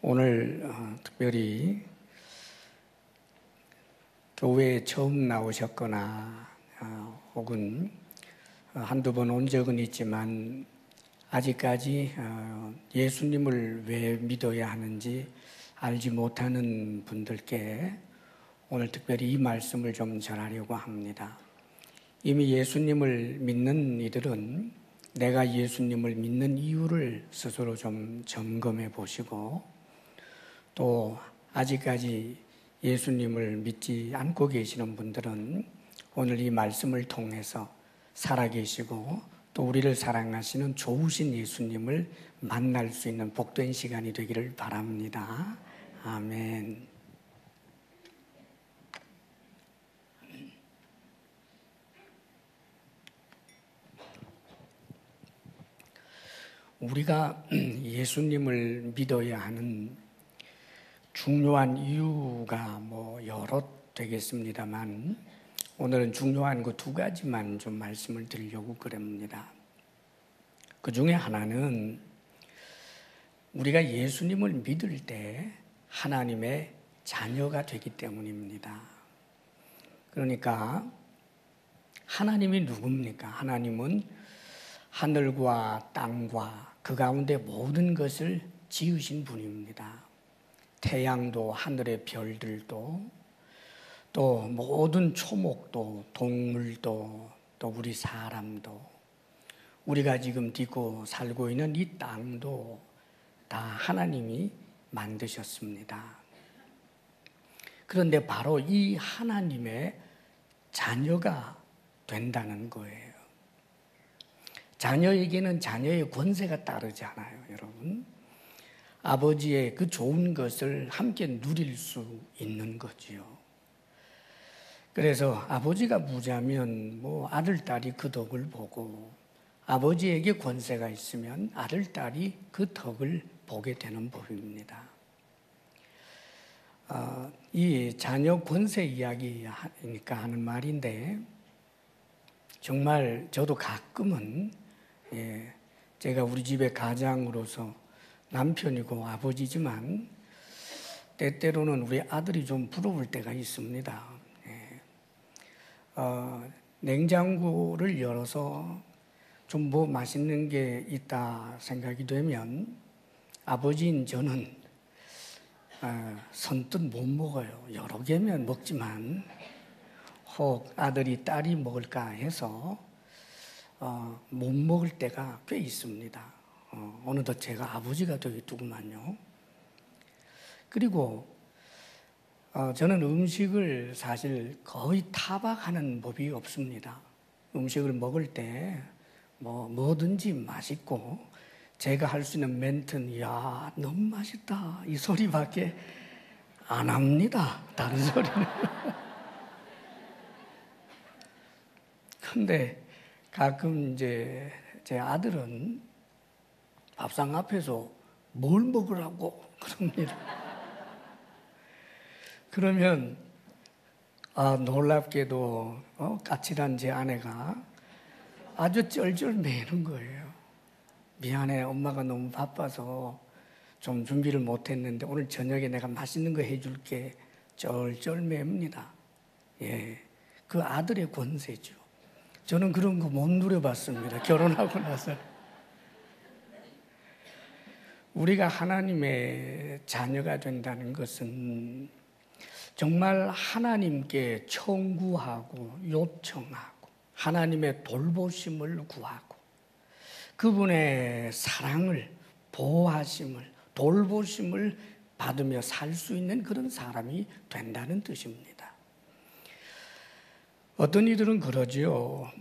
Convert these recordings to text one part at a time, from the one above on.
오늘 특별히 교회에 처음 나오셨거나 혹은 한두 번 온 적은 있지만 아직까지 예수님을 왜 믿어야 하는지 알지 못하는 분들께 오늘 특별히 이 말씀을 좀 전하려고 합니다. 이미 예수님을 믿는 이들은 내가 예수님을 믿는 이유를 스스로 좀 점검해 보시고, 또 아직까지 예수님을 믿지 않고 계시는 분들은 오늘 이 말씀을 통해서 살아계시고 또 우리를 사랑하시는 좋으신 예수님을 만날 수 있는 복된 시간이 되기를 바랍니다. 아멘. 우리가 예수님을 믿어야 하는 중요한 이유가 여러 되겠습니다만, 오늘은 중요한 그 두 가지만 좀 말씀을 드리려고 그럽니다. 그 중에 하나는 우리가 예수님을 믿을 때 하나님의 자녀가 되기 때문입니다. 그러니까 하나님이 누굽니까? 하나님은 하늘과 땅과 그 가운데 모든 것을 지으신 분입니다. 태양도 하늘의 별들도 또 모든 초목도 동물도 또 우리 사람도 우리가 지금 딛고 살고 있는 이 땅도 다 하나님이 만드셨습니다. 그런데 바로 이 하나님의 자녀가 된다는 거예요. 자녀에게는 자녀의 권세가 따르지 않아요, 여러분. 아버지의 그 좋은 것을 함께 누릴 수 있는 거지요. 그래서 아버지가 부자면 아들, 딸이 그 덕을 보고, 아버지에게 권세가 있으면 아들, 딸이 그 덕을 보게 되는 법입니다. 이 자녀 권세 이야기니까 하는 말인데, 정말 저도 가끔은 제가 우리 집의 가장으로서 남편이고 아버지지만 때때로는 우리 아들이 좀 부러울 때가 있습니다. 냉장고를 열어서 좀 맛있는 게 있다 생각이 되면 아버지인 저는 선뜻 못 먹어요. 여러 개면 먹지만 혹 아들이 딸이 먹을까 해서 못 먹을 때가 꽤 있습니다. 어느덧 제가 아버지가 되겠더구만요. 그리고 저는 음식을 사실 거의 타박하는 법이 없습니다. 음식을 먹을 때 뭐든지 맛있고, 제가 할 수 있는 멘트는 야 너무 맛있다 이 소리밖에 안 합니다. 다른 소리는. 근데 가끔 이제 제 아들은 밥상 앞에서 뭘 먹으라고 그럽니다. 그러면 놀랍게도 까칠한 제 아내가 아주 쩔쩔 매는 거예요. 미안해, 엄마가 너무 바빠서 좀 준비를 못했는데 오늘 저녁에 내가 맛있는 거 해줄게. 쩔쩔 맵니다. 그 아들의 권세죠. 저는 그런 거 못 누려봤습니다. 결혼하고 나서. 우리가 하나님의 자녀가 된다는 것은 정말 하나님께 청구하고 요청하고 하나님의 돌보심을 구하고 그분의 사랑을, 보호하심을, 돌보심을 받으며 살 수 있는 그런 사람이 된다는 뜻입니다. 어떤 이들은 그러지요.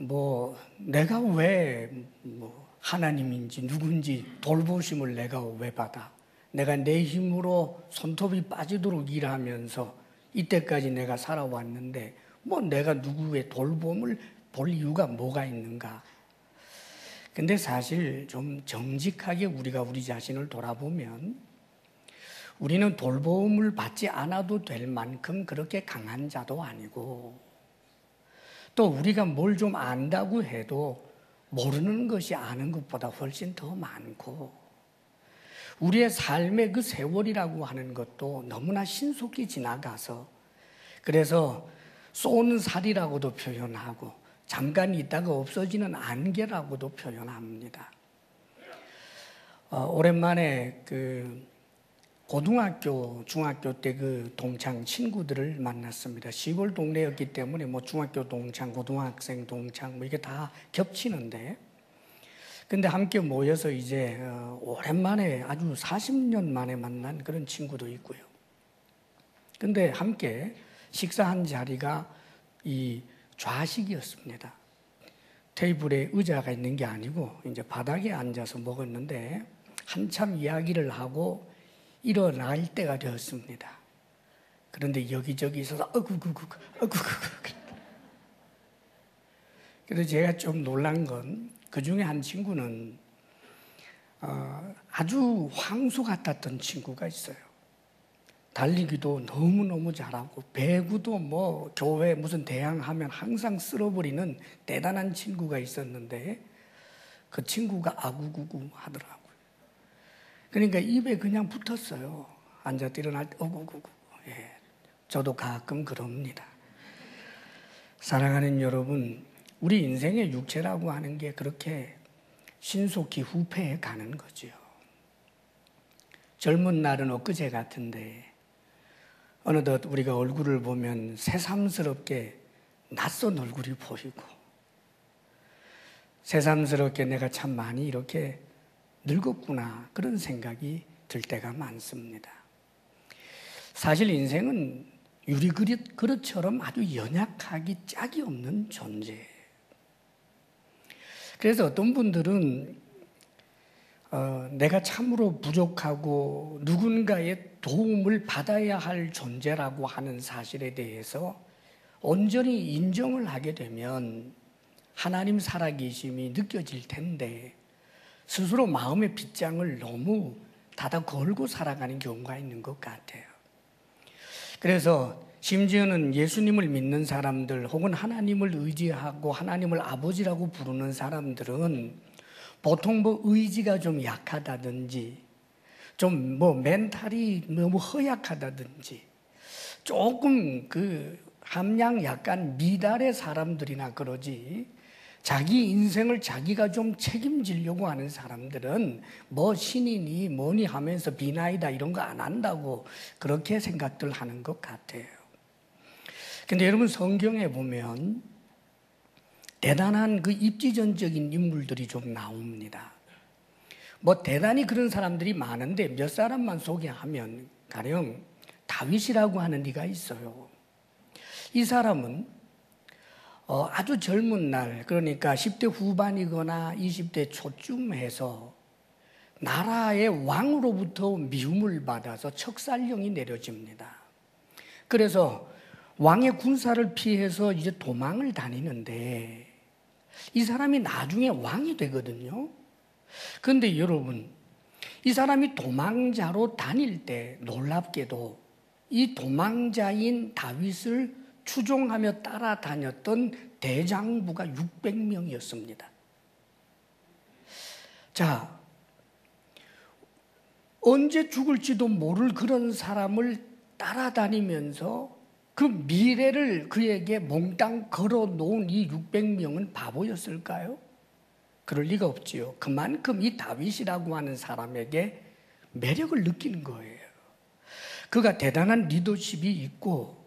내가 왜 하나님인지 누군지 돌보심을 내가 왜 받아? 내가 내 힘으로 손톱이 빠지도록 일하면서 이때까지 내가 살아왔는데 내가 누구의 돌봄을 볼 이유가 뭐가 있는가? 근데 사실 좀 정직하게 우리가 우리 자신을 돌아보면 우리는 돌봄을 받지 않아도 될 만큼 그렇게 강한 자도 아니고, 또 우리가 뭘 좀 안다고 해도 모르는 것이 아는 것보다 훨씬 더 많고, 우리의 삶의 그 세월이라고 하는 것도 너무나 신속히 지나가서 그래서 쏘는 살이라고도 표현하고 잠깐 있다가 없어지는 안개라고도 표현합니다. 오랜만에 그 고등학교, 중학교 때 그 동창 친구들을 만났습니다. 시골 동네였기 때문에 뭐 중학교 동창, 고등학생 동창 뭐 이게 다 겹치는데, 근데 함께 모여서 이제 오랜만에 아주 40년 만에 만난 그런 친구도 있고요. 근데 함께 식사한 자리가 이 좌식이었습니다. 테이블에 의자가 있는 게 아니고 이제 바닥에 앉아서 먹었는데 한참 이야기를 하고 일어날 때가 되었습니다. 그런데 여기저기 있어서 어구구구. 그래서 제가 좀 놀란 건 그 중에 한 친구는 아주 황소 같았던 친구가 있어요. 달리기도 너무너무 잘하고 배구도 뭐 교회 무슨 대항하면 항상 쓸어버리는 대단한 친구가 있었는데 그 친구가 아구구구 하더라고요. 그러니까 입에 그냥 붙었어요. 앉아서 일어날 때 어구구구. 예, 저도 가끔 그럽니다. 사랑하는 여러분, 우리 인생의 육체라고 하는 게 그렇게 신속히 후패해 가는 거죠. 젊은 날은 엊그제 같은데 어느덧 우리가 얼굴을 보면 새삼스럽게 낯선 얼굴이 보이고 새삼스럽게 내가 참 많이 이렇게 늙었구나 그런 생각이 들 때가 많습니다. 사실 인생은 유리그릇처럼 아주 연약하기 짝이 없는 존재예요. 그래서 어떤 분들은 내가 참으로 부족하고 누군가의 도움을 받아야 할 존재라고 하는 사실에 대해서 온전히 인정을 하게 되면 하나님 살아계심이 느껴질 텐데 스스로 마음의 빗장을 너무 닫아 걸고 살아가는 경우가 있는 것 같아요. 그래서 심지어는 예수님을 믿는 사람들 혹은 하나님을 의지하고 하나님을 아버지라고 부르는 사람들은 보통 뭐 의지가 좀 약하다든지 좀 뭐 멘탈이 너무 허약하다든지 조금 그 함량 약간 미달의 사람들이나 그러지 자기 인생을 자기가 좀 책임지려고 하는 사람들은 뭐 신이니 뭐니 하면서 비나이다 이런 거 안 한다고 그렇게 생각들 하는 것 같아요. 근데 여러분 성경에 보면 대단한 그 입지전적인 인물들이 좀 나옵니다. 뭐 대단히 그런 사람들이 많은데 몇 사람만 소개하면 가령 다윗이라고 하는 이가 있어요. 이 사람은 아주 젊은 날 그러니까 10대 후반이거나 20대 초쯤 해서 나라의 왕으로부터 미움을 받아서 척살령이 내려집니다. 그래서 왕의 군사를 피해서 이제 도망을 다니는데 이 사람이 나중에 왕이 되거든요. 그런데 여러분, 이 사람이 도망자로 다닐 때 놀랍게도 이 도망자인 다윗을 추종하며 따라다녔던 대장부가 600명이었습니다. 자, 언제 죽을지도 모를 그런 사람을 따라다니면서 그 미래를 그에게 몽땅 걸어놓은 이 600명은 바보였을까요? 그럴 리가 없지요. 그만큼 이 다윗이라고 하는 사람에게 매력을 느끼는 거예요. 그가 대단한 리더십이 있고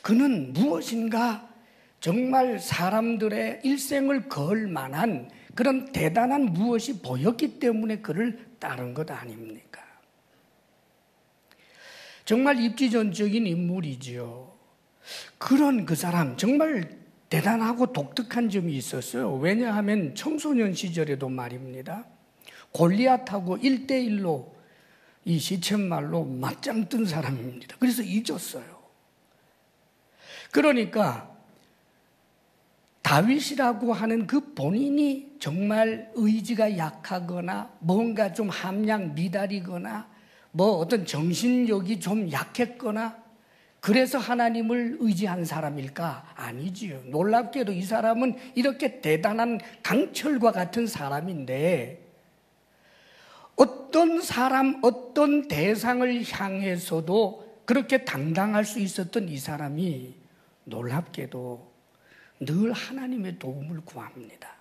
그는 무엇인가 정말 사람들의 일생을 걸 만한 그런 대단한 무엇이 보였기 때문에 그를 따른 것 아닙니까? 정말 입지전적인 인물이지요. 그런 그 사람 정말 대단하고 독특한 점이 있었어요. 왜냐하면 청소년 시절에도 말입니다. 골리앗하고 1대1로 이 시쳇말로 맞짱 뜬 사람입니다. 그래서 이겼어요. 그러니까 다윗이라고 하는 그 본인이 정말 의지가 약하거나 뭔가 좀 함량 미달이거나 뭐 어떤 정신력이 좀 약했거나 그래서 하나님을 의지한 사람일까? 아니지요. 놀랍게도 이 사람은 이렇게 대단한 강철과 같은 사람인데 어떤 사람, 어떤 대상을 향해서도 그렇게 당당할 수 있었던 이 사람이 놀랍게도 늘 하나님의 도움을 구합니다.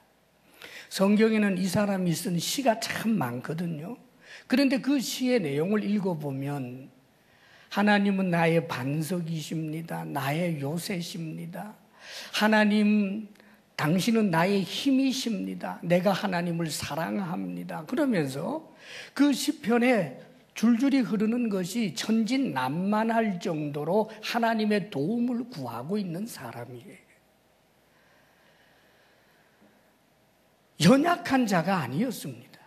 성경에는 이 사람이 쓴 시가 참 많거든요. 그런데 그 시의 내용을 읽어보면 하나님은 나의 반석이십니다. 나의 요새십니다. 하나님, 당신은 나의 힘이십니다. 내가 하나님을 사랑합니다. 그러면서 그 시편에 줄줄이 흐르는 것이 천진난만할 정도로 하나님의 도움을 구하고 있는 사람이에요. 연약한 자가 아니었습니다.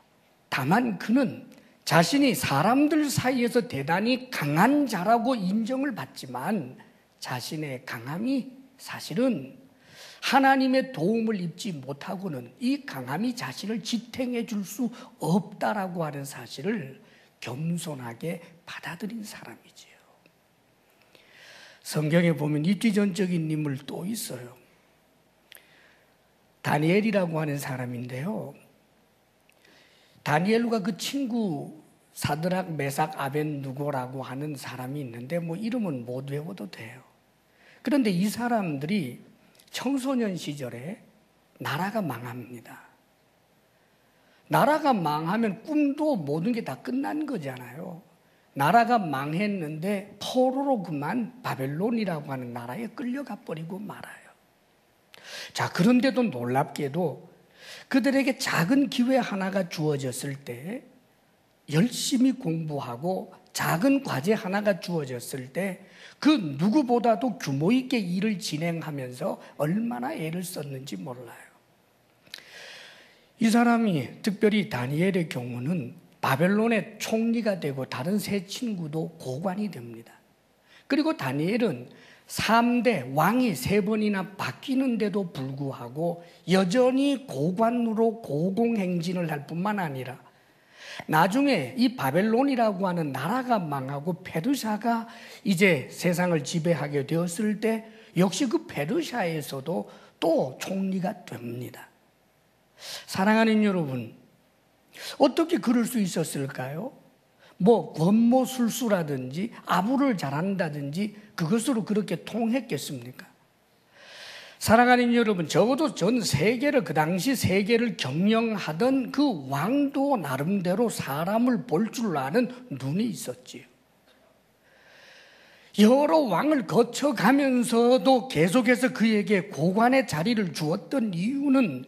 다만 그는 자신이 사람들 사이에서 대단히 강한 자라고 인정을 받지만 자신의 강함이 사실은 하나님의 도움을 입지 못하고는 이 강함이 자신을 지탱해 줄 수 없다라고 하는 사실을 겸손하게 받아들인 사람이지요. 성경에 보면 이뒤전적인 인물 또 있어요. 다니엘이라고 하는 사람인데요. 다니엘과 그 친구 사드락, 메삭, 아벤누고라고 하는 사람이 있는데 뭐 이름은 못 외워도 돼요. 그런데 이 사람들이 청소년 시절에 나라가 망합니다. 나라가 망하면 꿈도 모든 게 다 끝난 거잖아요. 나라가 망했는데 포로로 그만 바벨론이라고 하는 나라에 끌려가 버리고 말아요. 자, 그런데도 놀랍게도 그들에게 작은 기회 하나가 주어졌을 때 열심히 공부하고 작은 과제 하나가 주어졌을 때 그 누구보다도 규모 있게 일을 진행하면서 얼마나 애를 썼는지 몰라요. 이 사람이 특별히 다니엘의 경우는 바벨론의 총리가 되고 다른 세 친구도 고관이 됩니다. 그리고 다니엘은 3대 왕이 3번이나 바뀌는데도 불구하고 여전히 고관으로 고공행진을 할 뿐만 아니라 나중에 이 바벨론이라고 하는 나라가 망하고 페르시아가 이제 세상을 지배하게 되었을 때 역시 그 페르시아에서도 또 총리가 됩니다. 사랑하는 여러분, 어떻게 그럴 수 있었을까요? 뭐 권모술수라든지 아부를 잘한다든지 그것으로 그렇게 통했겠습니까? 사랑하는 여러분, 적어도 전 세계를, 그 당시 세계를 경영하던 그 왕도 나름대로 사람을 볼 줄 아는 눈이 있었지요. 여러 왕을 거쳐가면서도 계속해서 그에게 고관의 자리를 주었던 이유는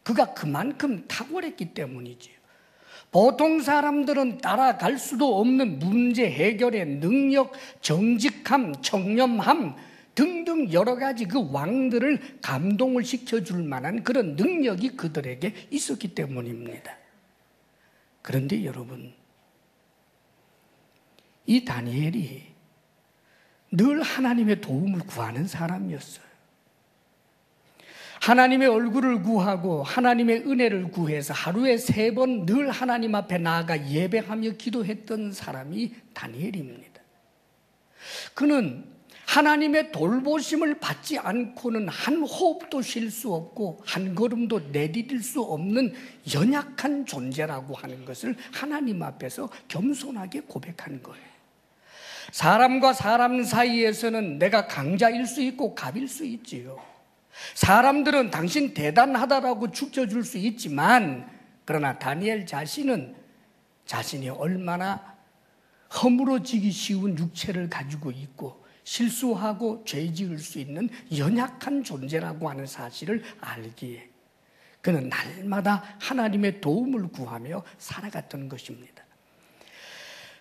그가 그만큼 탁월했기 때문이지요. 보통 사람들은 따라갈 수도 없는 문제 해결의 능력, 정직함, 청렴함 등등 여러 가지 그 왕들을 감동을 시켜줄 만한 그런 능력이 그들에게 있었기 때문입니다. 그런데 여러분, 이 다니엘이 늘 하나님의 도움을 구하는 사람이었어요. 하나님의 얼굴을 구하고 하나님의 은혜를 구해서 하루에 3번 늘 하나님 앞에 나아가 예배하며 기도했던 사람이 다니엘입니다. 그는 하나님의 돌보심을 받지 않고는 한 호흡도 쉴 수 없고 한 걸음도 내디딜 수 없는 연약한 존재라고 하는 것을 하나님 앞에서 겸손하게 고백한 거예요. 사람과 사람 사이에서는 내가 강자일 수 있고 갑일 수 있지요. 사람들은 당신 대단하다라고 축쳐줄 수 있지만 그러나 다니엘 자신은 자신이 얼마나 허물어지기 쉬운 육체를 가지고 있고 실수하고 죄 지을 수 있는 연약한 존재라고 하는 사실을 알기에 그는 날마다 하나님의 도움을 구하며 살아갔던 것입니다.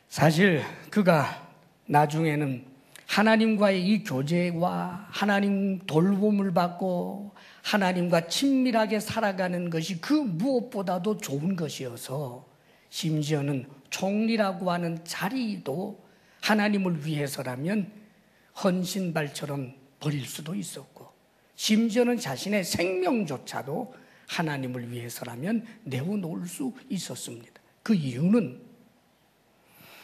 사실 그가 나중에는 하나님과의 이 교제와 하나님 돌봄을 받고 하나님과 친밀하게 살아가는 것이 그 무엇보다도 좋은 것이어서 심지어는 총리라고 하는 자리도 하나님을 위해서라면 헌신발처럼 버릴 수도 있었고 심지어는 자신의 생명조차도 하나님을 위해서라면 내어놓을 수 있었습니다. 그 이유는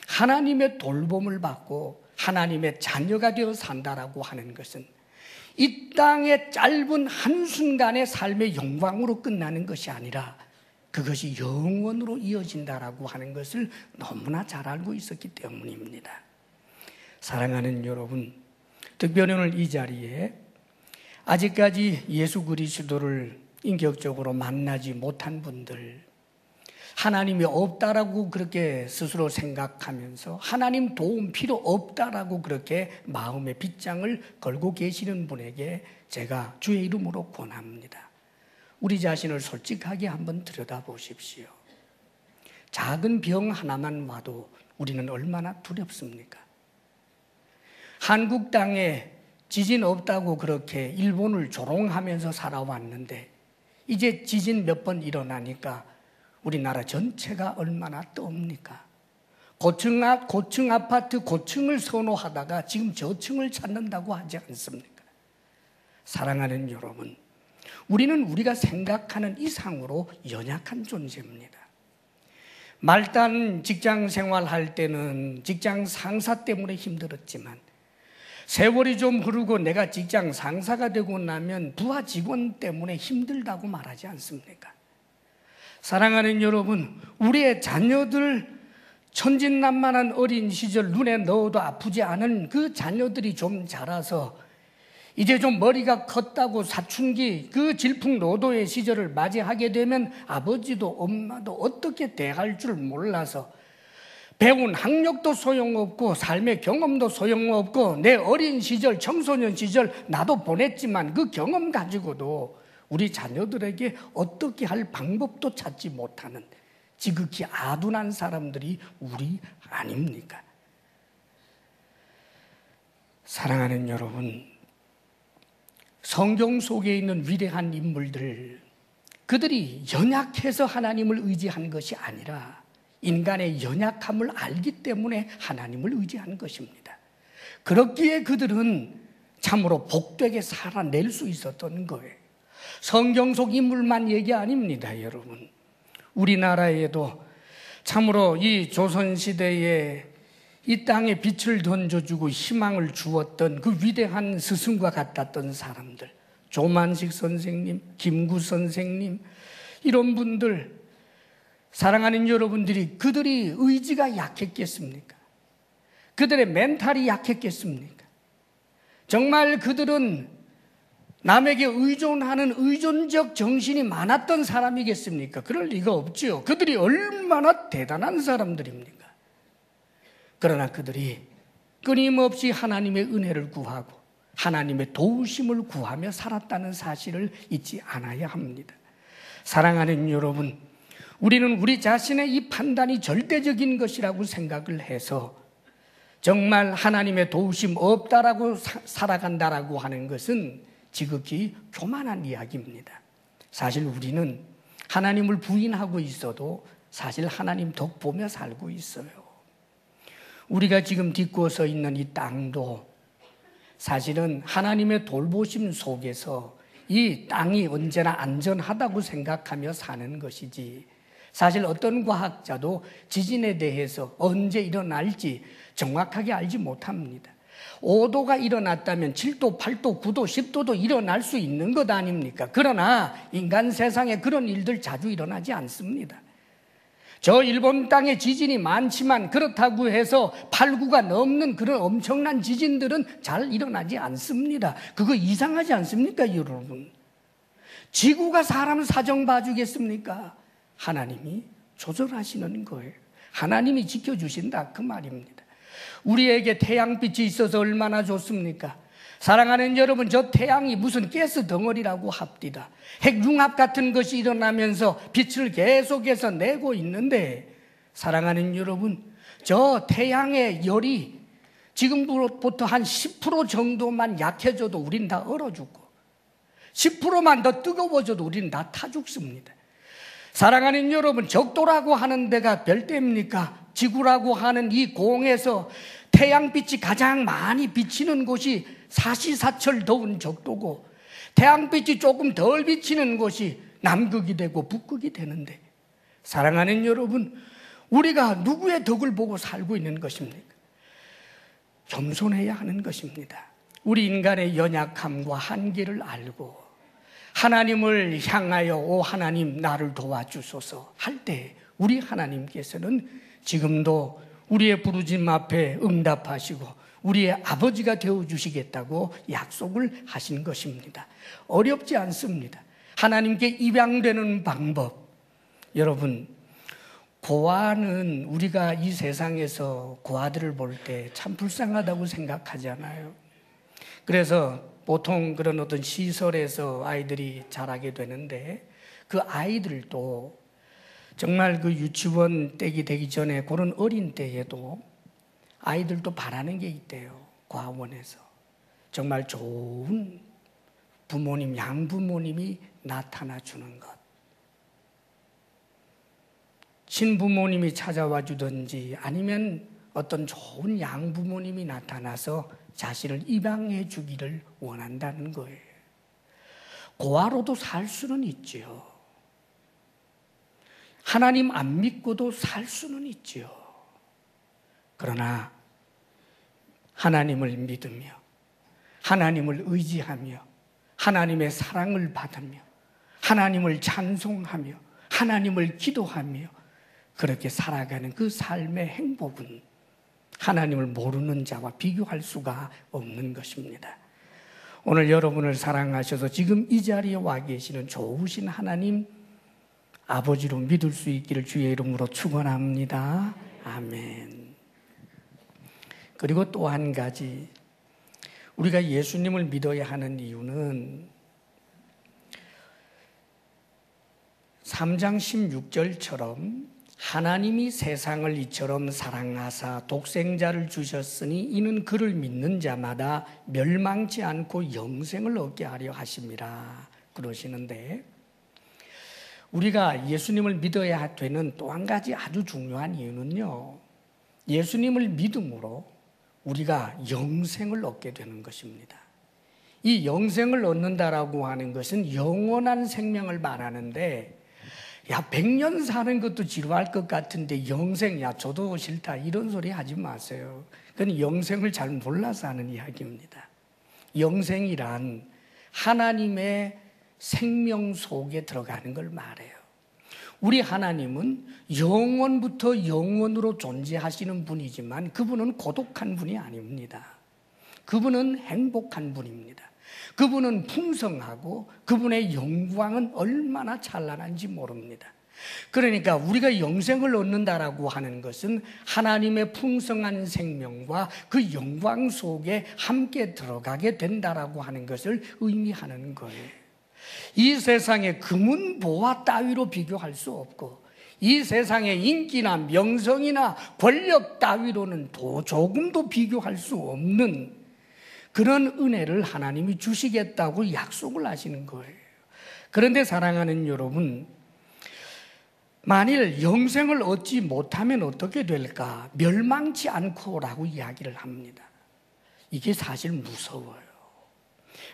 하나님의 돌봄을 받고 하나님의 자녀가 되어 산다라고 하는 것은 이 땅의 짧은 한순간의 삶의 영광으로 끝나는 것이 아니라 그것이 영원으로 이어진다라고 하는 것을 너무나 잘 알고 있었기 때문입니다. 사랑하는 여러분, 특별히 오늘 이 자리에 아직까지 예수 그리스도를 인격적으로 만나지 못한 분들, 하나님이 없다라고 그렇게 스스로 생각하면서 하나님 도움 필요 없다라고 그렇게 마음의 빗장을 걸고 계시는 분에게 제가 주의 이름으로 권합니다. 우리 자신을 솔직하게 한번 들여다보십시오. 작은 병 하나만 와도 우리는 얼마나 두렵습니까? 한국 땅에 지진 없다고 그렇게 일본을 조롱하면서 살아왔는데 이제 지진 몇 번 일어나니까 우리나라 전체가 얼마나 떱니까? 고층 아파트 고층을 선호하다가 지금 저층을 찾는다고 하지 않습니까? 사랑하는 여러분, 우리는 우리가 생각하는 이상으로 연약한 존재입니다. 말단 직장 생활할 때는 직장 상사 때문에 힘들었지만 세월이 좀 흐르고 내가 직장 상사가 되고 나면 부하 직원 때문에 힘들다고 말하지 않습니까? 사랑하는 여러분, 우리의 자녀들 천진난만한 어린 시절 눈에 넣어도 아프지 않은 그 자녀들이 좀 자라서 이제 좀 머리가 컸다고 사춘기 그 질풍노도의 시절을 맞이하게 되면 아버지도 엄마도 어떻게 대할 줄 몰라서 배운 학력도 소용없고 삶의 경험도 소용없고 내 어린 시절 청소년 시절 나도 보냈지만 그 경험 가지고도 우리 자녀들에게 어떻게 할 방법도 찾지 못하는 지극히 아둔한 사람들이 우리 아닙니까? 사랑하는 여러분, 성경 속에 있는 위대한 인물들, 그들이 연약해서 하나님을 의지한 것이 아니라 인간의 연약함을 알기 때문에 하나님을 의지한 것입니다. 그렇기에 그들은 참으로 복되게 살아낼 수 있었던 거예요. 성경 속 인물만 얘기 아닙니다, 여러분. 우리나라에도 참으로 이 조선시대에 이 땅에 빛을 던져주고 희망을 주었던 그 위대한 스승과 같았던 사람들, 조만식 선생님, 김구 선생님, 이런 분들, 사랑하는 여러분들이 그들이 의지가 약했겠습니까? 그들의 멘탈이 약했겠습니까? 정말 그들은 남에게 의존하는 의존적 정신이 많았던 사람이겠습니까? 그럴 리가 없지요. 그들이 얼마나 대단한 사람들입니까? 그러나 그들이 끊임없이 하나님의 은혜를 구하고 하나님의 도우심을 구하며 살았다는 사실을 잊지 않아야 합니다. 사랑하는 여러분, 우리는 우리 자신의 이 판단이 절대적인 것이라고 생각을 해서 정말 하나님의 도우심 없다라고 살아간다라고 하는 것은 지극히 교만한 이야기입니다. 사실 우리는 하나님을 부인하고 있어도 사실 하나님 덕 보며 살고 있어요. 우리가 지금 딛고 서 있는 이 땅도 사실은 하나님의 돌보심 속에서 이 땅이 언제나 안전하다고 생각하며 사는 것이지, 사실 어떤 과학자도 지진에 대해서 언제 일어날지 정확하게 알지 못합니다. 5도가 일어났다면 7도, 8도, 9도, 10도도 일어날 수 있는 것 아닙니까? 그러나 인간 세상에 그런 일들 자주 일어나지 않습니다. 저 일본 땅에 지진이 많지만 그렇다고 해서 8, 9가 넘는 그런 엄청난 지진들은 잘 일어나지 않습니다. 그거 이상하지 않습니까, 여러분? 지구가 사람 사정 봐주겠습니까? 하나님이 조절하시는 거예요. 하나님이 지켜주신다, 그 말입니다. 우리에게 태양빛이 있어서 얼마나 좋습니까? 사랑하는 여러분, 저 태양이 무슨 가스 덩어리라고 합디다. 핵융합 같은 것이 일어나면서 빛을 계속해서 내고 있는데, 사랑하는 여러분, 저 태양의 열이 지금부터 한 10% 정도만 약해져도 우린 다 얼어 죽고 10%만 더 뜨거워져도 우린 다 타 죽습니다. 사랑하는 여러분, 적도라고 하는 데가 별대입니까? 지구라고 하는 이 공에서 태양빛이 가장 많이 비치는 곳이 사시사철 더운 적도고, 태양빛이 조금 덜 비치는 곳이 남극이 되고 북극이 되는데, 사랑하는 여러분, 우리가 누구의 덕을 보고 살고 있는 것입니까? 겸손해야 하는 것입니다. 우리 인간의 연약함과 한계를 알고 하나님을 향하여 오 하나님 나를 도와주소서 할 때 우리 하나님께서는 지금도 우리의 부르짖음 앞에 응답하시고 우리의 아버지가 되어주시겠다고 약속을 하신 것입니다. 어렵지 않습니다. 하나님께 입양되는 방법, 여러분, 고아는 우리가 이 세상에서 고아들을 볼 때 참 불쌍하다고 생각하잖아요. 그래서 보통 그런 어떤 시설에서 아이들이 자라게 되는데 그 아이들도 정말 그 유치원 때기 되기 전에 그런 어린 때에도 아이들도 바라는 게 있대요. 고아원에서 정말 좋은 부모님, 양부모님이 나타나 주는 것, 친부모님이 찾아와 주든지 아니면 어떤 좋은 양부모님이 나타나서 자신을 입양해 주기를 원한다는 거예요. 고아로도 살 수는 있지요. 하나님 안 믿고도 살 수는 있지요. 그러나 하나님을 믿으며 하나님을 의지하며 하나님의 사랑을 받으며 하나님을 찬송하며 하나님을 기도하며 그렇게 살아가는 그 삶의 행복은 하나님을 모르는 자와 비교할 수가 없는 것입니다. 오늘 여러분을 사랑하셔서 지금 이 자리에 와 계시는 좋으신 하나님 아버지로 믿을 수 있기를 주의 이름으로 축원합니다. 아멘. 그리고 또 한 가지, 우리가 예수님을 믿어야 하는 이유는 3장 16절처럼 하나님이 세상을 이처럼 사랑하사 독생자를 주셨으니 이는 그를 믿는 자마다 멸망치 않고 영생을 얻게 하려 하심이라 그러시는데, 우리가 예수님을 믿어야 되는 또 한 가지 아주 중요한 이유는요, 예수님을 믿음으로 우리가 영생을 얻게 되는 것입니다. 이 영생을 얻는다라고 하는 것은 영원한 생명을 말하는데, 야 100년 사는 것도 지루할 것 같은데 영생, 야 저도 싫다 이런 소리 하지 마세요. 그건 영생을 잘 몰라서 하는 이야기입니다. 영생이란 하나님의 생명 속에 들어가는 걸 말해요. 우리 하나님은 영원부터 영원으로 존재하시는 분이지만 그분은 고독한 분이 아닙니다. 그분은 행복한 분입니다. 그분은 풍성하고 그분의 영광은 얼마나 찬란한지 모릅니다. 그러니까 우리가 영생을 얻는다라고 하는 것은 하나님의 풍성한 생명과 그 영광 속에 함께 들어가게 된다라고 하는 것을 의미하는 거예요. 이 세상의 금은 보화 따위로 비교할 수 없고 이 세상의 인기나 명성이나 권력 따위로는 조금도 비교할 수 없는 그런 은혜를 하나님이 주시겠다고 약속을 하시는 거예요. 그런데 사랑하는 여러분, 만일 영생을 얻지 못하면 어떻게 될까? 멸망치 않고라고 이야기를 합니다. 이게 사실 무서워요.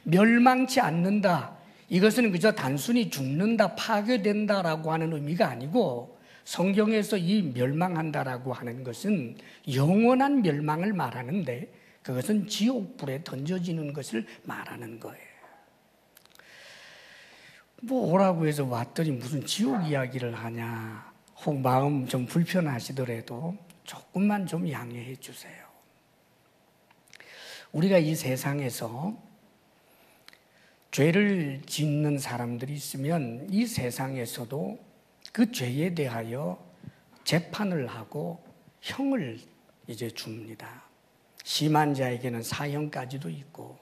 멸망치 않는다, 이것은 그저 단순히 죽는다, 파괴된다라고 하는 의미가 아니고, 성경에서 이 멸망한다라고 하는 것은 영원한 멸망을 말하는데 그것은 지옥불에 던져지는 것을 말하는 거예요. 뭐 오라고 해서 왔더니 무슨 지옥 이야기를 하냐, 혹 마음 좀 불편하시더라도 조금만 좀 양해해 주세요. 우리가 이 세상에서 죄를 짓는 사람들이 있으면 이 세상에서도 그 죄에 대하여 재판을 하고 형을 이제 줍니다. 심한 자에게는 사형까지도 있고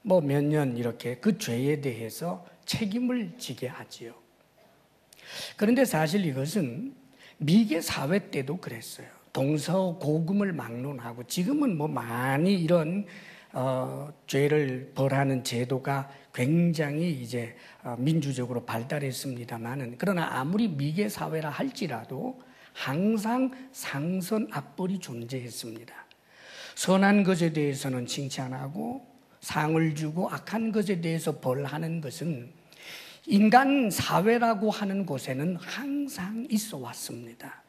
뭐 몇 년 이렇게 그 죄에 대해서 책임을 지게 하지요. 그런데 사실 이것은 미개 사회 때도 그랬어요. 동서고금을 막론하고, 지금은 뭐 많이 이런 죄를 벌하는 제도가 굉장히 이제 민주적으로 발달했습니다만은, 그러나 아무리 미개 사회라 할지라도 항상 상선 악벌이 존재했습니다. 선한 것에 대해서는 칭찬하고 상을 주고 악한 것에 대해서 벌하는 것은 인간 사회라고 하는 곳에는 항상 있어 왔습니다.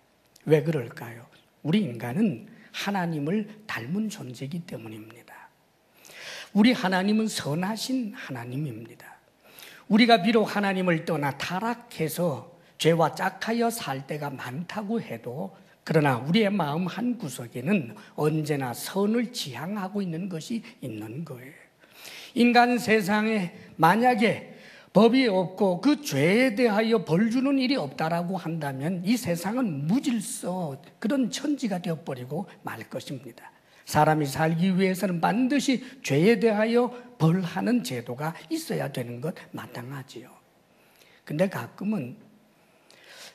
왜 그럴까요? 우리 인간은 하나님을 닮은 존재이기 때문입니다. 우리 하나님은 선하신 하나님입니다. 우리가 비록 하나님을 떠나 타락해서 죄와 짝하여 살 때가 많다고 해도 그러나 우리의 마음 한 구석에는 언제나 선을 지향하고 있는 것이 있는 거예요. 인간 세상에 만약에 법이 없고 그 죄에 대하여 벌 주는 일이 없다라고 한다면 이 세상은 무질서 그런 천지가 되어버리고 말 것입니다. 사람이 살기 위해서는 반드시 죄에 대하여 벌하는 제도가 있어야 되는 것 마땅하지요. 근데 가끔은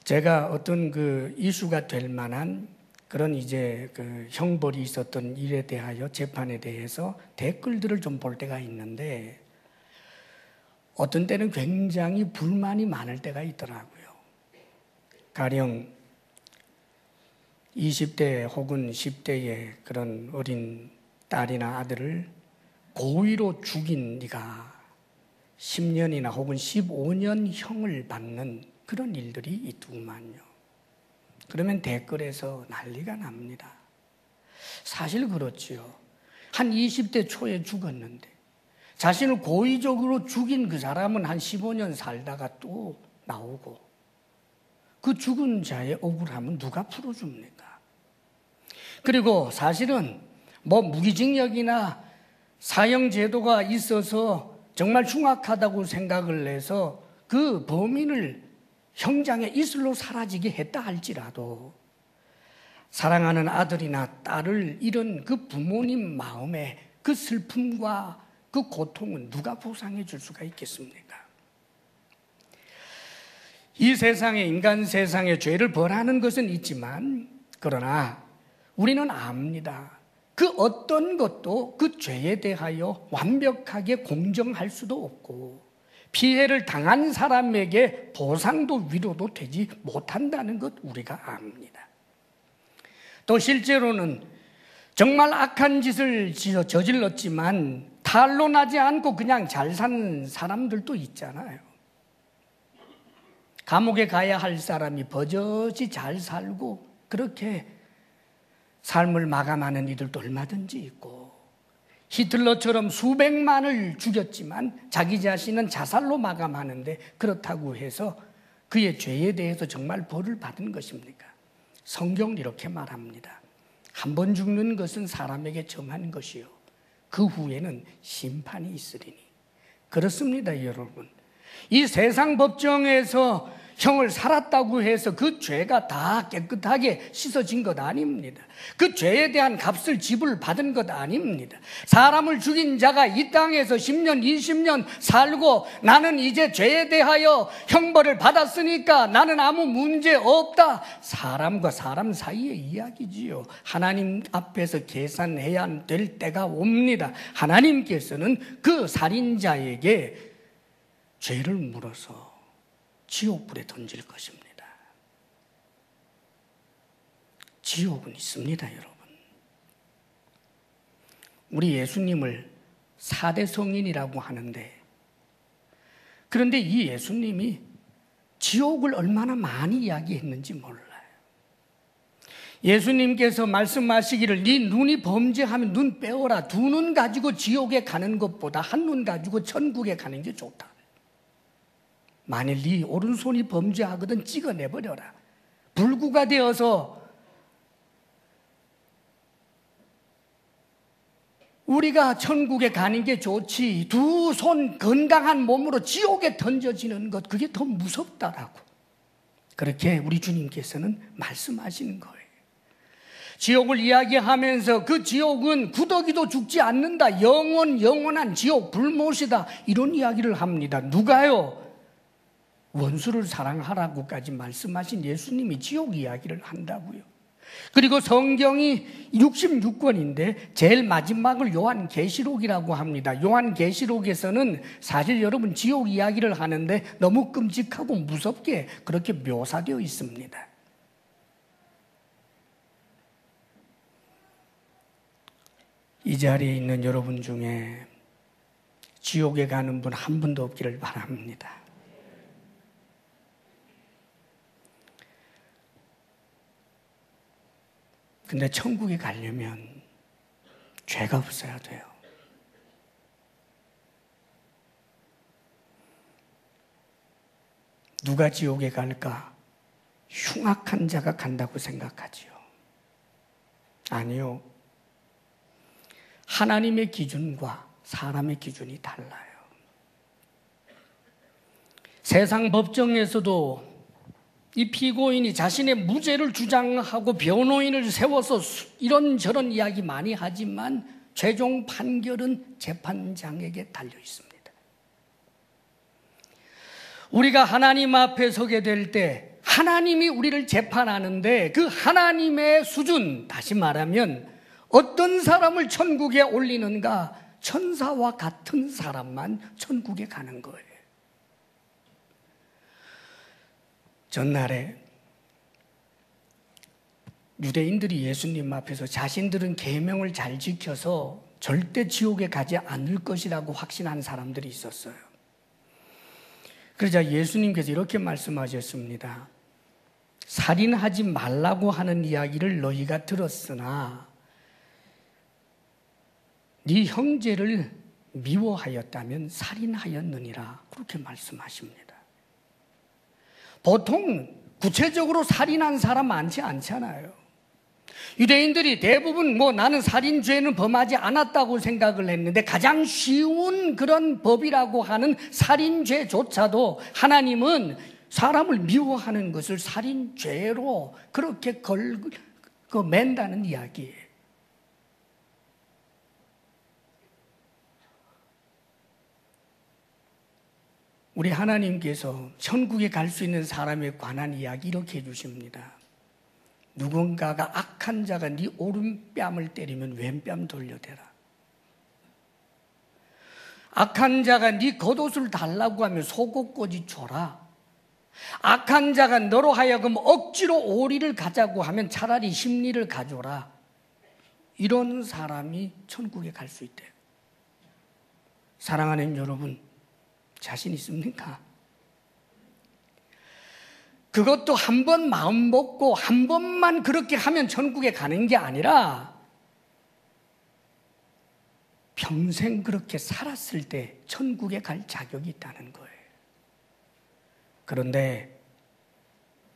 제가 어떤 그 이슈가 될 만한 그런 이제 그 형벌이 있었던 일에 대하여 재판에 대해서 댓글들을 좀 볼 때가 있는데 어떤 때는 굉장히 불만이 많을 때가 있더라고요. 가령 20대 혹은 10대의 그런 어린 딸이나 아들을 고의로 죽인 네가 10년이나 혹은 15년 형을 받는 그런 일들이 있더구만요. 그러면 댓글에서 난리가 납니다. 사실 그렇지요. 한 20대 초에 죽었는데 자신을 고의적으로 죽인 그 사람은 한 15년 살다가 또 나오고 그 죽은 자의 억울함은 누가 풀어줍니까? 그리고 사실은 뭐 무기징역이나 사형제도가 있어서 정말 흉악하다고 생각을 해서 그 범인을 형장에 이슬로 사라지게 했다 할지라도 사랑하는 아들이나 딸을 잃은 그 부모님 마음에 그 슬픔과 그 고통은 누가 보상해 줄 수가 있겠습니까? 이 세상에, 인간 세상에 죄를 벌하는 것은 있지만 그러나 우리는 압니다. 그 어떤 것도 그 죄에 대하여 완벽하게 공정할 수도 없고 피해를 당한 사람에게 보상도 위로도 되지 못한다는 것 우리가 압니다. 또 실제로는 정말 악한 짓을 저질렀지만 탄로나지 않고 그냥 잘 사는 사람들도 있잖아요. 감옥에 가야 할 사람이 버젓이 잘 살고 그렇게 삶을 마감하는 이들도 얼마든지 있고 히틀러처럼 수백만을 죽였지만 자기 자신은 자살로 마감하는데 그렇다고 해서 그의 죄에 대해서 정말 벌을 받은 것입니까? 성경은 이렇게 말합니다. 한 번 죽는 것은 사람에게 정한 것이요 그 후에는 심판이 있으리니. 그렇습니다, 여러분. 이 세상 법정에서 형을 살았다고 해서 그 죄가 다 깨끗하게 씻어진 것 아닙니다. 그 죄에 대한 값을 지불받은 것 아닙니다. 사람을 죽인 자가 이 땅에서 10년, 20년 살고 나는 이제 죄에 대하여 형벌을 받았으니까 나는 아무 문제 없다. 사람과 사람 사이의 이야기지요. 하나님 앞에서 계산해야 될 때가 옵니다. 하나님께서는 그 살인자에게 죄를 물어서 지옥불에 던질 것입니다. 지옥은 있습니다, 여러분. 우리 예수님을 4대 성인이라고 하는데 그런데 이 예수님이 지옥을 얼마나 많이 이야기했는지 몰라요. 예수님께서 말씀하시기를 네 눈이 범죄하면 눈 빼어라. 두 눈 가지고 지옥에 가는 것보다 한 눈 가지고 천국에 가는 게 좋다. 만일 네 오른손이 범죄하거든 찍어내버려라. 불구가 되어서 우리가 천국에 가는 게 좋지 두 손 건강한 몸으로 지옥에 던져지는 것 그게 더 무섭다라고 그렇게 우리 주님께서는 말씀하시는 거예요. 지옥을 이야기하면서 그 지옥은 구더기도 죽지 않는다. 영원한 지옥 불못이다. 이런 이야기를 합니다. 누가요? 원수를 사랑하라고까지 말씀하신 예수님이 지옥 이야기를 한다고요. 그리고 성경이 66권인데 제일 마지막을 요한계시록이라고 합니다. 요한계시록에서는 사실 여러분 지옥 이야기를 하는데 너무 끔찍하고 무섭게 그렇게 묘사되어 있습니다. 이 자리에 있는 여러분 중에 지옥에 가는 분 한 분도 없기를 바랍니다. 근데 천국에 가려면 죄가 없어야 돼요. 누가 지옥에 갈까? 흉악한 자가 간다고 생각하지요. 아니요. 하나님의 기준과 사람의 기준이 달라요. 세상 법정에서도 이 피고인이 자신의 무죄를 주장하고 변호인을 세워서 이런저런 이야기 많이 하지만 최종 판결은 재판장에게 달려 있습니다. 우리가 하나님 앞에 서게 될 때 하나님이 우리를 재판하는데 그 하나님의 수준, 다시 말하면 어떤 사람을 천국에 올리는가? 천사와 같은 사람만 천국에 가는 거예요. 전날에 유대인들이 예수님 앞에서 자신들은 계명을 잘 지켜서 절대 지옥에 가지 않을 것이라고 확신한 사람들이 있었어요. 그러자 예수님께서 이렇게 말씀하셨습니다. 살인하지 말라고 하는 이야기를 너희가 들었으나 네 형제를 미워하였다면 살인하였느니라. 그렇게 말씀하십니다. 보통 구체적으로 살인한 사람 많지 않잖아요. 유대인들이 대부분 나는 살인죄는 범하지 않았다고 생각을 했는데 가장 쉬운 그런 법이라고 하는 살인죄조차도 하나님은 사람을 미워하는 것을 살인죄로 그렇게 맨다는 이야기예요. 우리 하나님께서 천국에 갈 수 있는 사람에 관한 이야기 이렇게 해주십니다. 누군가가 악한 자가 네 오른뺨을 때리면 왼뺨 돌려대라. 악한 자가 네 겉옷을 달라고 하면 속옷까지 줘라. 악한 자가 너로 하여금 억지로 오리를 가자고 하면 차라리 심리를 가져라. 이런 사람이 천국에 갈 수 있대요. 사랑하는 여러분, 자신 있습니까? 그것도 한 번 마음 먹고 한 번만 그렇게 하면 천국에 가는 게 아니라 평생 그렇게 살았을 때 천국에 갈 자격이 있다는 거예요. 그런데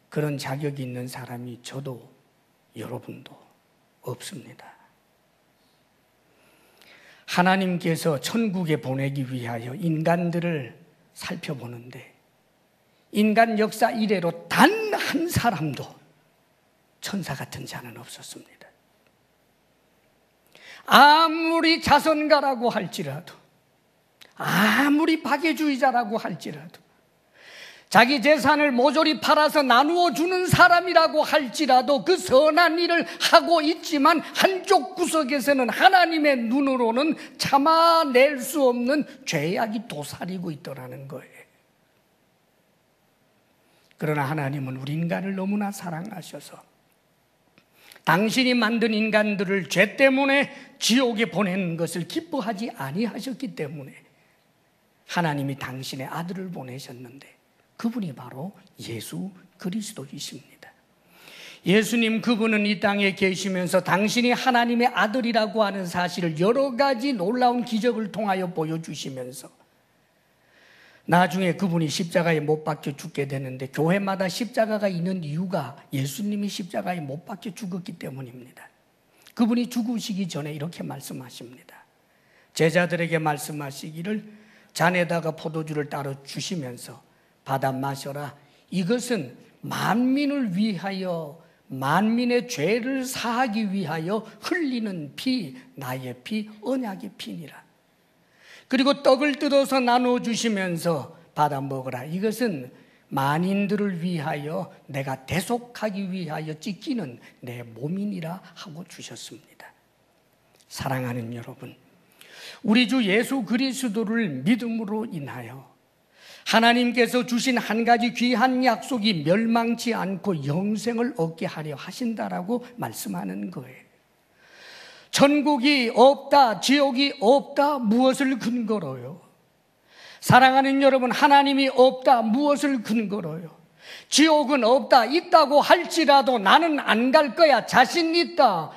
그런 자격이 있는 사람이 저도 여러분도 없습니다. 하나님께서 천국에 보내기 위하여 인간들을 살펴보는데 인간 역사 이래로 단 한 사람도 천사 같은 자는 없었습니다. 아무리 자선가라고 할지라도, 아무리 박애주의자라고 할지라도, 자기 재산을 모조리 팔아서 나누어 주는 사람이라고 할지라도 그 선한 일을 하고 있지만 한쪽 구석에서는 하나님의 눈으로는 참아낼 수 없는 죄악이 도사리고 있더라는 거예요. 그러나 하나님은 우리 인간을 너무나 사랑하셔서 당신이 만든 인간들을 죄 때문에 지옥에 보내는 것을 기뻐하지 아니하셨기 때문에 하나님이 당신의 아들을 보내셨는데 그분이 바로 예수 그리스도이십니다. 예수님 그분은 이 땅에 계시면서 당신이 하나님의 아들이라고 하는 사실을 여러 가지 놀라운 기적을 통하여 보여주시면서 나중에 그분이 십자가에 못 박혀 죽게 되는데 교회마다 십자가가 있는 이유가 예수님이 십자가에 못 박혀 죽었기 때문입니다. 그분이 죽으시기 전에 이렇게 말씀하십니다. 제자들에게 말씀하시기를 잔에다가 포도주를 따로 주시면서 받아 마셔라. 이것은 만민을 위하여 만민의 죄를 사하기 위하여 흘리는 피, 나의 피, 언약의 피니라. 그리고 떡을 뜯어서 나누어 주시면서 받아 먹으라. 이것은 만인들을 위하여 내가 대속하기 위하여 찢기는 내 몸이니라 하고 주셨습니다. 사랑하는 여러분, 우리 주 예수 그리스도를 믿음으로 인하여 하나님께서 주신 한 가지 귀한 약속이 멸망치 않고 영생을 얻게 하려 하신다라고 말씀하는 거예요. 천국이 없다, 지옥이 없다, 무엇을 근거로요? 사랑하는 여러분, 하나님이 없다, 무엇을 근거로요? 지옥은 없다, 있다고 할지라도 나는 안 갈 거야, 자신 있다.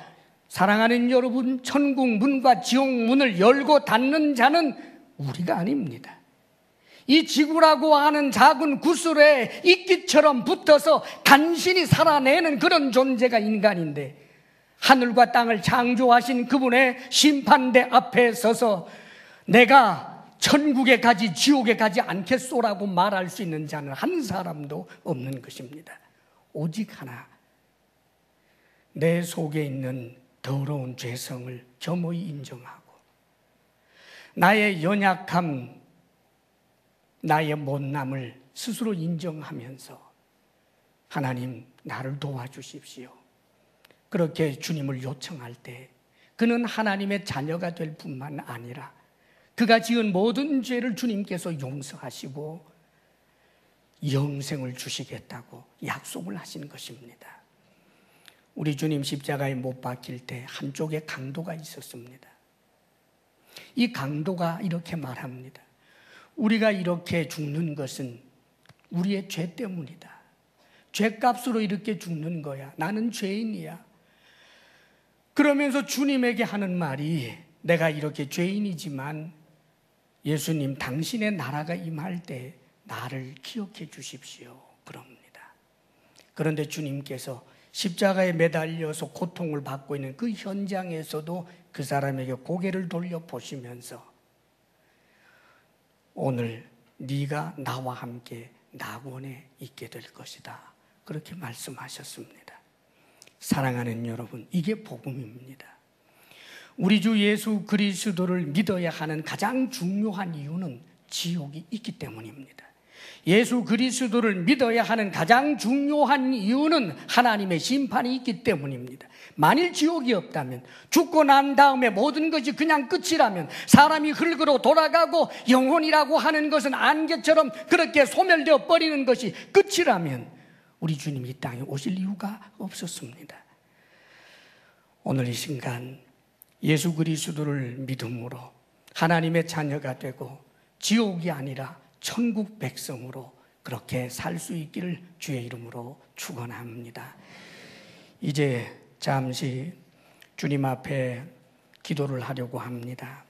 사랑하는 여러분, 천국 문과 지옥 문을 열고 닫는 자는 우리가 아닙니다. 이 지구라고 하는 작은 구슬에 이끼처럼 붙어서 간신히 살아내는 그런 존재가 인간인데, 하늘과 땅을 창조하신 그분의 심판대 앞에 서서 내가 천국에 가지 지옥에 가지 않겠소라고 말할 수 있는 자는 한 사람도 없는 것입니다. 오직 하나, 내 속에 있는 더러운 죄성을 겸허히 인정하고 나의 연약함, 나의 못남을 스스로 인정하면서 하나님, 나를 도와주십시오. 그렇게 주님을 요청할 때 그는 하나님의 자녀가 될 뿐만 아니라 그가 지은 모든 죄를 주님께서 용서하시고 영생을 주시겠다고 약속을 하신 것입니다. 우리 주님 십자가에 못 박힐 때 한쪽에 강도가 있었습니다. 이 강도가 이렇게 말합니다. 우리가 이렇게 죽는 것은 우리의 죄 때문이다. 죄값으로 이렇게 죽는 거야. 나는 죄인이야. 그러면서 주님에게 하는 말이, 내가 이렇게 죄인이지만 예수님, 당신의 나라가 임할 때 나를 기억해 주십시오. 그럽니다. 그런데 주님께서 십자가에 매달려서 고통을 받고 있는 그 현장에서도 그 사람에게 고개를 돌려보시면서 오늘 네가 나와 함께 낙원에 있게 될 것이다. 그렇게 말씀하셨습니다. 사랑하는 여러분, 이게 복음입니다. 우리 주 예수 그리스도를 믿어야 하는 가장 중요한 이유는 지옥이 있기 때문입니다. 예수 그리스도를 믿어야 하는 가장 중요한 이유는 하나님의 심판이 있기 때문입니다. 만일 지옥이 없다면, 죽고 난 다음에 모든 것이 그냥 끝이라면, 사람이 흙으로 돌아가고 영혼이라고 하는 것은 안개처럼 그렇게 소멸되어 버리는 것이 끝이라면 우리 주님이 이 땅에 오실 이유가 없었습니다. 오늘 이 순간 예수 그리스도를 믿음으로 하나님의 자녀가 되고 지옥이 아니라 천국 백성으로 그렇게 살 수 있기를 주의 이름으로 축원합니다. 이제 잠시 주님 앞에 기도를 하려고 합니다.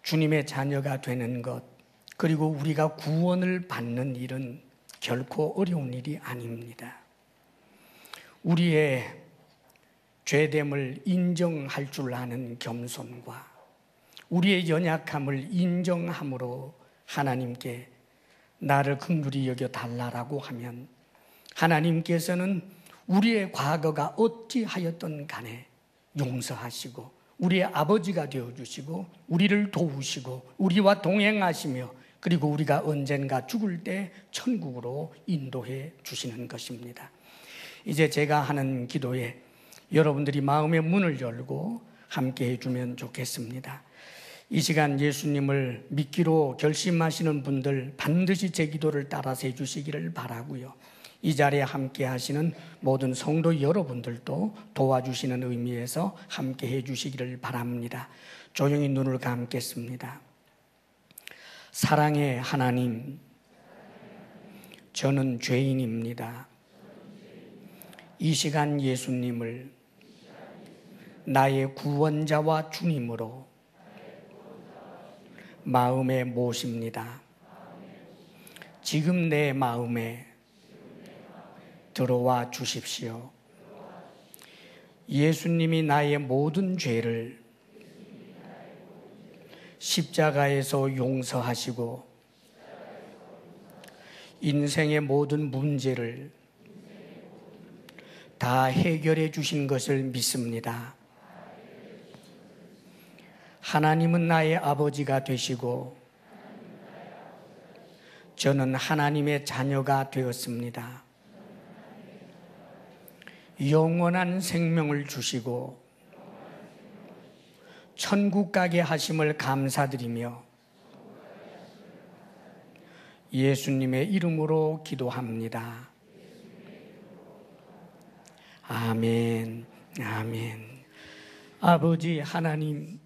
주님의 자녀가 되는 것, 그리고 우리가 구원을 받는 일은 결코 어려운 일이 아닙니다. 우리의 죄됨을 인정할 줄 아는 겸손과 우리의 연약함을 인정함으로 하나님께 나를 긍휼히 여겨 달라라고 하면 하나님께서는 우리의 과거가 어찌하였던 간에 용서하시고 우리의 아버지가 되어주시고 우리를 도우시고 우리와 동행하시며 그리고 우리가 언젠가 죽을 때 천국으로 인도해 주시는 것입니다. 이제 제가 하는 기도에 여러분들이 마음의 문을 열고 함께 해주면 좋겠습니다. 이 시간 예수님을 믿기로 결심하시는 분들 반드시 제 기도를 따라서 해주시기를 바라고요. 이 자리에 함께 하시는 모든 성도 여러분들도 도와주시는 의미에서 함께 해주시기를 바랍니다. 조용히 눈을 감겠습니다. 사랑의 하나님, 저는 죄인입니다. 이 시간 예수님을 나의 구원자와 주님으로 마음에 모십니다. 지금 내 마음에 들어와 주십시오. 예수님이 나의 모든 죄를 십자가에서 용서하시고 인생의 모든 문제를 다 해결해 주신 것을 믿습니다. 하나님은 나의 아버지가 되시고 저는 하나님의 자녀가 되었습니다. 영원한 생명을 주시고 천국 가게 하심을 감사드리며 예수님의 이름으로 기도합니다. 아멘, 아멘. 아버지 하나님,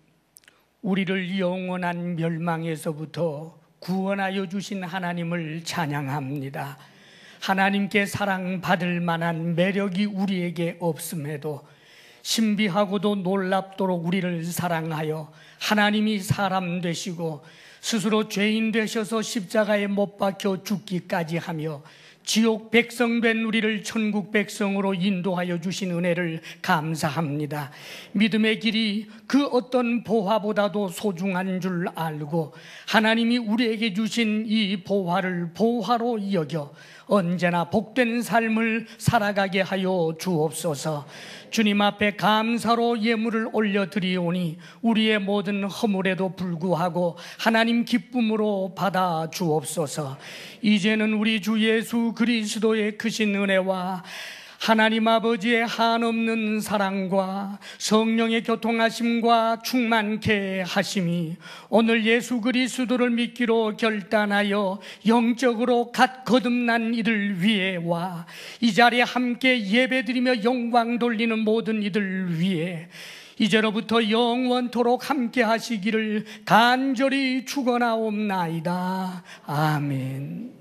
우리를 영원한 멸망에서부터 구원하여 주신 하나님을 찬양합니다. 하나님께 사랑받을 만한 매력이 우리에게 없음에도 신비하고도 놀랍도록 우리를 사랑하여 하나님이 사람 되시고 스스로 죄인 되셔서 십자가에 못 박혀 죽기까지 하며 지옥 백성 된 우리를 천국 백성으로 인도하여 주신 은혜를 감사합니다. 믿음의 길이 그 어떤 보화보다도 소중한 줄 알고 하나님이 우리에게 주신 이 보화를 보화로 여겨 언제나 복된 삶을 살아가게 하여 주옵소서. 주님 앞에 감사로 예물을 올려드리오니 우리의 모든 허물에도 불구하고 하나님 기쁨으로 받아 주옵소서. 이제는 우리 주 예수 그리스도의 크신 은혜와 하나님 아버지의 한없는 사랑과 성령의 교통하심과 충만케 하심이 오늘 예수 그리스도를 믿기로 결단하여 영적으로 갓 거듭난 이들 위에와 이 자리에 함께 예배드리며 영광 돌리는 모든 이들 위에 이제로부터 영원토록 함께 하시기를 간절히 축원하옵나이다. 아멘.